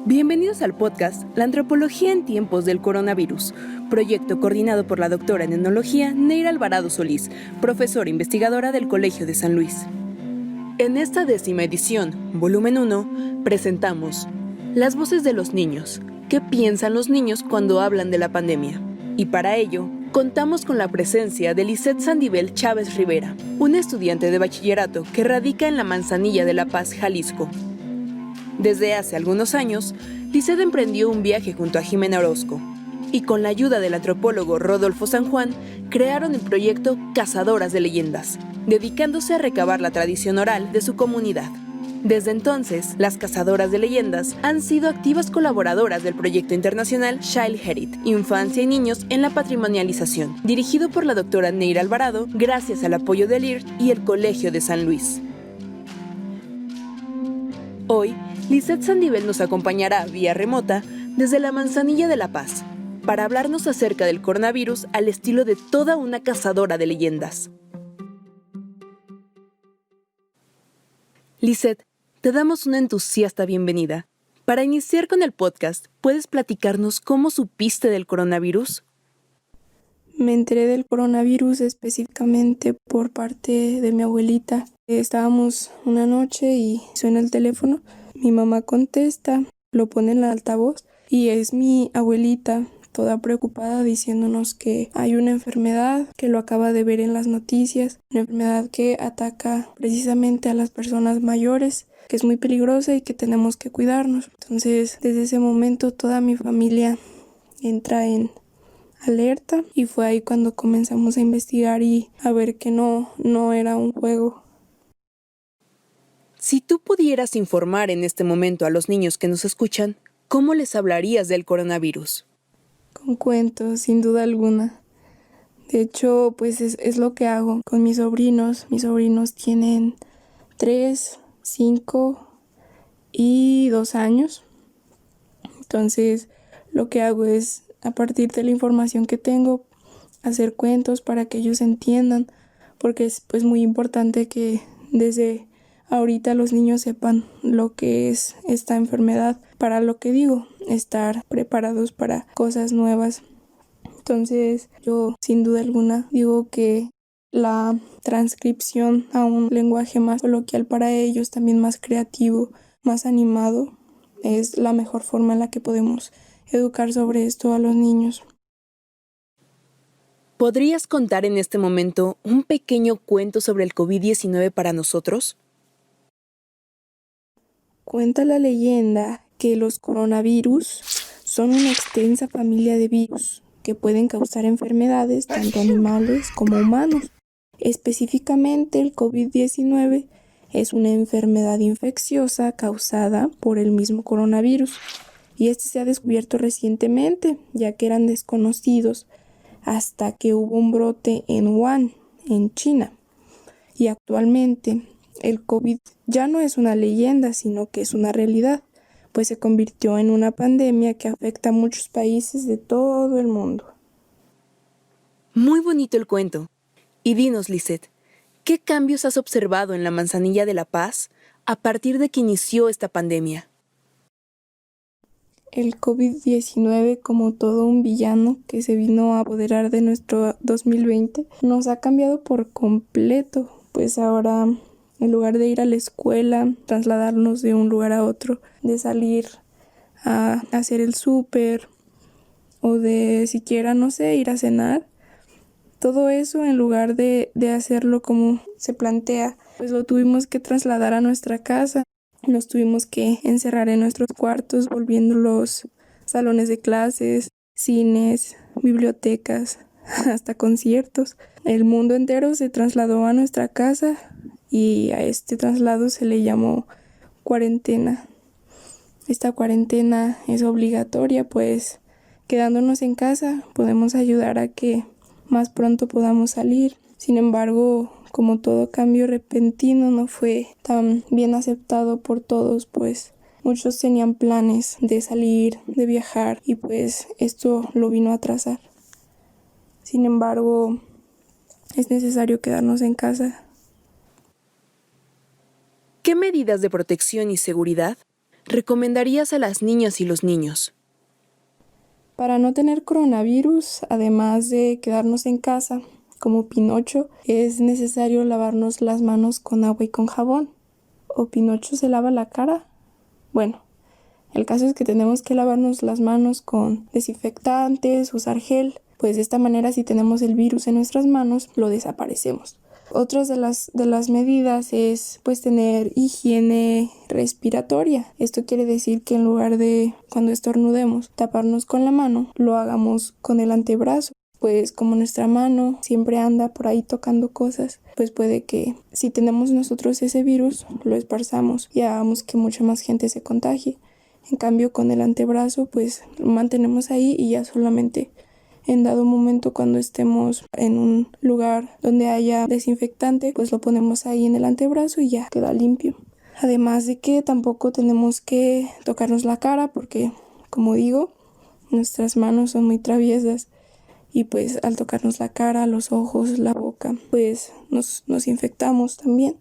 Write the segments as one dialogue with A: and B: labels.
A: Bienvenidos al podcast La Antropología en Tiempos del Coronavirus, proyecto coordinado por la doctora en etnología Neira Alvarado Solís, profesora investigadora del Colegio de San Luis. En esta 10ª edición, volumen 1, presentamos Las voces de los niños. ¿Qué piensan los niños cuando hablan de la pandemia? Y para ello, contamos con la presencia de Lisette Sandivel Chávez Rivera, una estudiante de bachillerato que radica en la Manzanilla de La Paz, Jalisco. Desde hace algunos años, Lisette emprendió un viaje junto a Jimena Orozco y con la ayuda del antropólogo Rodolfo San Juan, crearon el proyecto Cazadoras de Leyendas, dedicándose a recabar la tradición oral de su comunidad. Desde entonces, las Cazadoras de Leyendas han sido activas colaboradoras del proyecto internacional Child Heritage, Infancia y Niños en la Patrimonialización, dirigido por la doctora Neira Alvarado, gracias al apoyo del IRT y el Colegio de San Luis. Hoy, Lisette Sandivel nos acompañará vía remota desde la Manzanilla de La Paz para hablarnos acerca del coronavirus al estilo de toda una cazadora de leyendas. Lisette, te damos una entusiasta bienvenida. Para iniciar con el podcast, ¿puedes platicarnos cómo supiste del coronavirus?
B: Me enteré del coronavirus específicamente por parte de mi abuelita. Estábamos una noche y suena el teléfono. Mi mamá contesta, lo pone en el altavoz y es mi abuelita toda preocupada diciéndonos que hay una enfermedad que lo acaba de ver en las noticias, una enfermedad que ataca precisamente a las personas mayores, que es muy peligrosa y que tenemos que cuidarnos. Entonces, desde ese momento toda mi familia entra en alerta y fue ahí cuando comenzamos a investigar y a ver que no era un juego.
A: Si tú pudieras informar en este momento a los niños que nos escuchan, ¿cómo les hablarías del coronavirus?
B: Con cuentos, sin duda alguna. De hecho, pues es lo que hago con mis sobrinos. Mis sobrinos tienen 3, 5 y 2 años. Entonces, lo que hago es, a partir de la información que tengo, hacer cuentos para que ellos entiendan, porque es pues muy importante que desde ahorita los niños sepan lo que es esta enfermedad, para lo que digo, estar preparados para cosas nuevas. Entonces, yo sin duda alguna digo que la transcripción a un lenguaje más coloquial para ellos, también más creativo, más animado, es la mejor forma en la que podemos educar sobre esto a los niños.
A: ¿Podrías contar en este momento un pequeño cuento sobre el COVID-19 para nosotros?
B: Cuenta la leyenda que los coronavirus son una extensa familia de virus que pueden causar enfermedades tanto animales como humanos. Específicamente, el COVID-19 es una enfermedad infecciosa causada por el mismo coronavirus, y este se ha descubierto recientemente, ya que eran desconocidos hasta que hubo un brote en Wuhan, en China. Y actualmente el COVID ya no es una leyenda, sino que es una realidad, pues se convirtió en una pandemia que afecta a muchos países de todo el mundo.
A: Muy bonito el cuento. Y dinos, Lisette, ¿qué cambios has observado en la Manzanilla de La Paz a partir de que inició esta pandemia?
B: El COVID-19, como todo un villano que se vino a apoderar de nuestro 2020, nos ha cambiado por completo, pues ahora, en lugar de ir a la escuela, trasladarnos de un lugar a otro, de salir a hacer el súper o de siquiera, no sé, ir a cenar, todo eso en lugar de hacerlo como se plantea, pues lo tuvimos que trasladar a nuestra casa. Nos tuvimos que encerrar en nuestros cuartos, volviendo los salones de clases, cines, bibliotecas, hasta conciertos. El mundo entero se trasladó a nuestra casa y a este traslado se le llamó cuarentena. Esta cuarentena es obligatoria, pues quedándonos en casa podemos ayudar a que más pronto podamos salir. Sin embargo, como todo cambio repentino, no fue tan bien aceptado por todos, pues muchos tenían planes de salir, de viajar, y pues esto lo vino a atrasar. Sin embargo, es necesario quedarnos en casa.
A: ¿Qué medidas de protección y seguridad recomendarías a las niñas y los niños?
B: Para no tener coronavirus, además de quedarnos en casa, como Pinocho, es necesario lavarnos las manos con agua y con jabón. ¿O Pinocho se lava la cara? Bueno, el caso es que tenemos que lavarnos las manos con desinfectantes, usar gel, pues de esta manera si tenemos el virus en nuestras manos, lo desaparecemos. Otras de las medidas es pues tener higiene respiratoria. Esto quiere decir que en lugar de cuando estornudemos taparnos con la mano, lo hagamos con el antebrazo. Pues como nuestra mano siempre anda por ahí tocando cosas, pues puede que si tenemos nosotros ese virus, lo esparzamos y hagamos que mucha más gente se contagie. En cambio, con el antebrazo, pues lo mantenemos ahí y ya solamente en dado momento cuando estemos en un lugar donde haya desinfectante, pues lo ponemos ahí en el antebrazo y ya queda limpio. Además de que tampoco tenemos que tocarnos la cara porque, como digo, nuestras manos son muy traviesas y pues al tocarnos la cara, los ojos, la boca, pues nos infectamos también.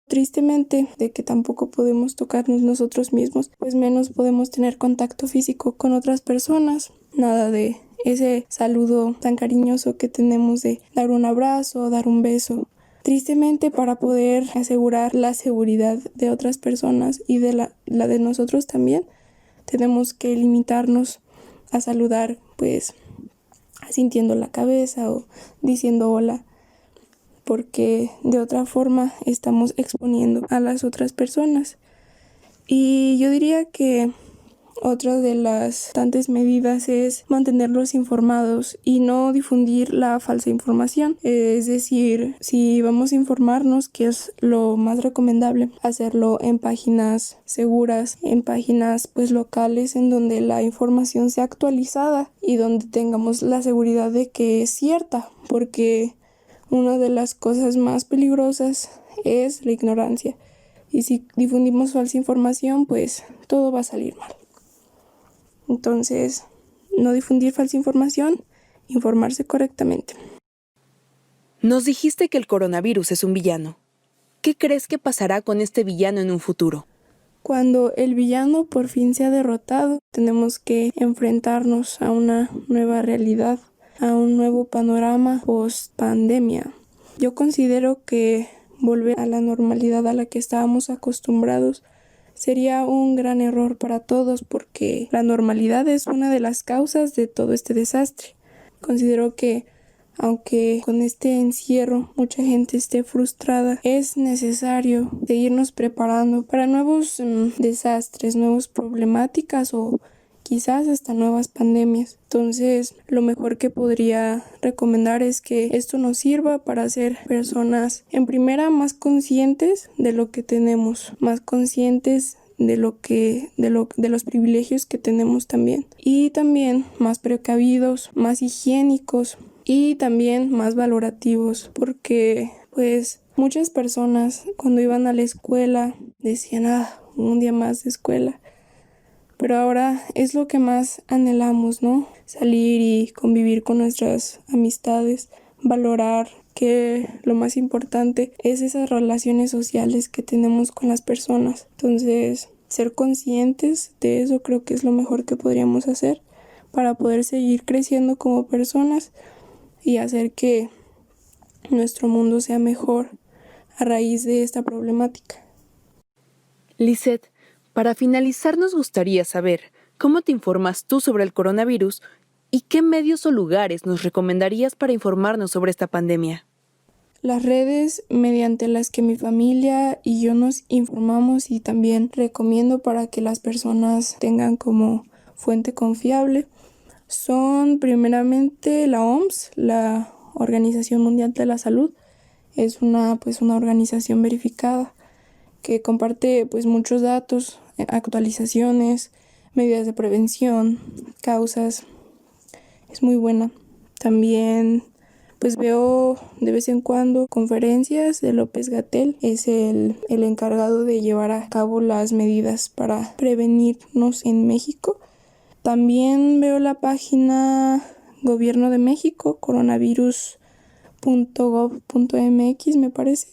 B: Tristemente, de que tampoco podemos tocarnos nosotros mismos, pues menos podemos tener contacto físico con otras personas. Nada de ese saludo tan cariñoso que tenemos de dar un abrazo, dar un beso. Tristemente, para poder asegurar la seguridad de otras personas y de la de nosotros también, tenemos que limitarnos a saludar, pues, asintiendo la cabeza o diciendo hola, porque de otra forma estamos exponiendo a las otras personas. Y yo diría que otra de las tantas medidas es mantenerlos informados y no difundir la falsa información. Es decir, si vamos a informarnos, que es lo más recomendable, hacerlo en páginas seguras, en páginas pues locales en donde la información sea actualizada y donde tengamos la seguridad de que es cierta, porque una de las cosas más peligrosas es la ignorancia. Y si difundimos falsa información, pues todo va a salir mal. Entonces, no difundir falsa información, informarse correctamente.
A: Nos dijiste que el coronavirus es un villano. ¿Qué crees que pasará con este villano en un futuro?
B: Cuando el villano por fin sea derrotado, tenemos que enfrentarnos a una nueva realidad, a un nuevo panorama post-pandemia. Yo considero que volver a la normalidad a la que estábamos acostumbrados sería un gran error para todos porque la normalidad es una de las causas de todo este desastre. Considero que aunque con este encierro mucha gente esté frustrada, es necesario seguirnos preparando para nuevos desastres, nuevas problemáticas o quizás hasta nuevas pandemias. Entonces, lo mejor que podría recomendar es que esto nos sirva para ser personas, en primera, más conscientes de lo que tenemos, más conscientes de los privilegios que tenemos también, y también más precavidos, más higiénicos y también más valorativos, porque pues muchas personas cuando iban a la escuela decían, un día más de escuela. Pero ahora es lo que más anhelamos, ¿no? Salir y convivir con nuestras amistades, valorar que lo más importante es esas relaciones sociales que tenemos con las personas. Entonces, ser conscientes de eso creo que es lo mejor que podríamos hacer para poder seguir creciendo como personas y hacer que nuestro mundo sea mejor a raíz de esta problemática.
A: Lisette, para finalizar nos gustaría saber cómo te informas tú sobre el coronavirus y qué medios o lugares nos recomendarías para informarnos sobre esta pandemia.
B: Las redes mediante las que mi familia y yo nos informamos y también recomiendo para que las personas tengan como fuente confiable son primeramente la OMS, la Organización Mundial de la Salud. Es una organización verificada que comparte pues muchos datos, actualizaciones, medidas de prevención, causas. Es muy buena. También pues veo de vez en cuando conferencias de López-Gatell. Es el encargado de llevar a cabo las medidas para prevenirnos en México. También veo la página Gobierno de México, coronavirus.gov.mx me parece.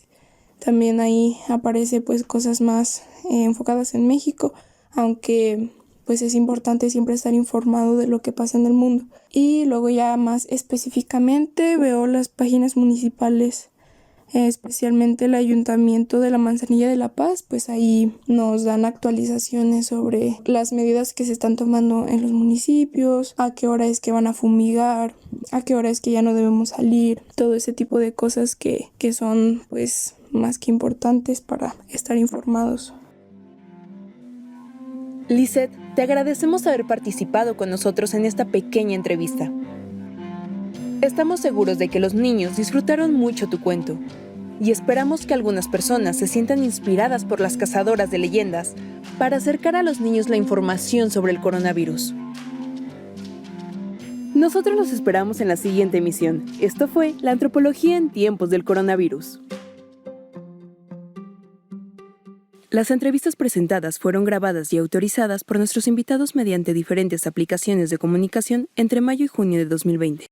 B: También ahí aparece pues cosas más enfocadas en México, aunque pues es importante siempre estar informado de lo que pasa en el mundo. Y luego ya más específicamente veo las páginas municipales, especialmente el Ayuntamiento de la Manzanilla de la Paz, pues ahí nos dan actualizaciones sobre las medidas que se están tomando en los municipios, a qué hora es que van a fumigar, a qué hora es que ya no debemos salir, todo ese tipo de cosas que son pues más que importantes para estar informados.
A: Lisette, te agradecemos haber participado con nosotros en esta pequeña entrevista. Estamos seguros de que los niños disfrutaron mucho tu cuento y esperamos que algunas personas se sientan inspiradas por las cazadoras de leyendas para acercar a los niños la información sobre el coronavirus. Nosotros los esperamos en la siguiente emisión. Esto fue La Antropología en tiempos del coronavirus. Las entrevistas presentadas fueron grabadas y autorizadas por nuestros invitados mediante diferentes aplicaciones de comunicación entre mayo y junio de 2020.